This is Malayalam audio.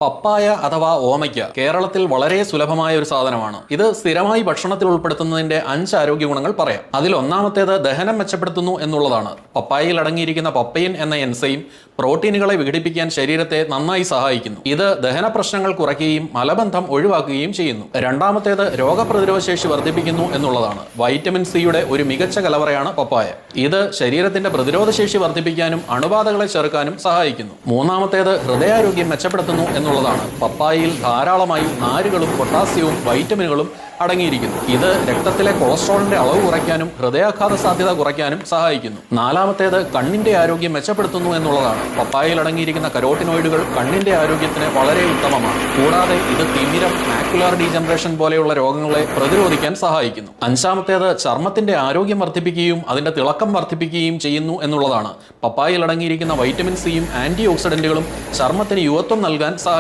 പപ്പായ അഥവാ ഓമയ്ക്ക കേരളത്തിൽ വളരെ സുലഭമായ ഒരു സാധനമാണ്. ഇത് സ്ഥിരമായി ഭക്ഷണത്തിൽ ഉൾപ്പെടുത്തുന്നതിന്റെ 5 ആരോഗ്യ ഗുണങ്ങൾ പറയാം. അതിൽ ഒന്നാമത്തേത് ദഹനം മെച്ചപ്പെടുത്തുന്നു എന്നുള്ളതാണ്. പപ്പായയിൽ അടങ്ങിയിരിക്കുന്ന പപ്പയിൻ എന്ന എൻസൈം പ്രോട്ടീനുകളെ വിഘടിപ്പിക്കാൻ ശരീരത്തെ നന്നായി സഹായിക്കുന്നു. ഇത് ദഹന പ്രശ്നങ്ങൾ കുറയ്ക്കുകയും മലബന്ധം ഒഴിവാക്കുകയും ചെയ്യുന്നു. രണ്ടാമത്തേത് രോഗപ്രതിരോധ ശേഷി വർദ്ധിപ്പിക്കുന്നു എന്നുള്ളതാണ്. വൈറ്റമിൻ സിയുടെ ഒരു മികച്ച കലവറയാണ് പപ്പായ. ഇത് ശരീരത്തിന്റെ പ്രതിരോധ ശേഷി വർദ്ധിപ്പിക്കാനും അണുബാധകളെ ചെറുക്കാനും സഹായിക്കുന്നു. മൂന്നാമത്തേത് ഹൃദയാരോഗ്യം മെച്ചപ്പെടുത്തുന്നു എന്നുള്ളതാണ്. പപ്പായയിൽ ധാരാളമായി നാരുകളും പൊട്ടാസ്യവും വൈറ്റമിനുകളും അടങ്ങിയിരിക്കുന്നു. ഇത് രക്തത്തിലെ കൊളസ്ട്രോളിന്റെ അളവ് കുറയ്ക്കാനും ഹൃദയാഘാത സാധ്യത കുറയ്ക്കാനും സഹായിക്കുന്നു. നാലാമത്തേത് കണ്ണിന്റെ ആരോഗ്യം മെച്ചപ്പെടുത്തുന്നു എന്നുള്ളതാണ്. പപ്പായയിൽ അടങ്ങിയിരിക്കുന്ന കരോട്ടിനോയിഡുകൾ കണ്ണിന്റെ ആരോഗ്യത്തിന് വളരെ ഉത്തമമാണ്. കൂടാതെ ഇത് തിമിരം, മാക്കുലാർ ഡീജനറേഷൻ പോലെയുള്ള രോഗങ്ങളെ പ്രതിരോധിക്കാൻ സഹായിക്കുന്നു. അഞ്ചാമത്തേത് ചർമ്മത്തിന്റെ ആരോഗ്യം വർദ്ധിപ്പിക്കുകയും അതിന്റെ തിളക്കം വർദ്ധിപ്പിക്കുകയും ചെയ്യുന്നു എന്നുള്ളതാണ്. പപ്പായയിൽ അടങ്ങിയിരിക്കുന്ന വൈറ്റമിൻ സിയും ആന്റി ഓക്സിഡന്റുകളും ചർമ്മത്തിന് യുവത്വം നൽകാൻ സഹായിക്കുന്നു.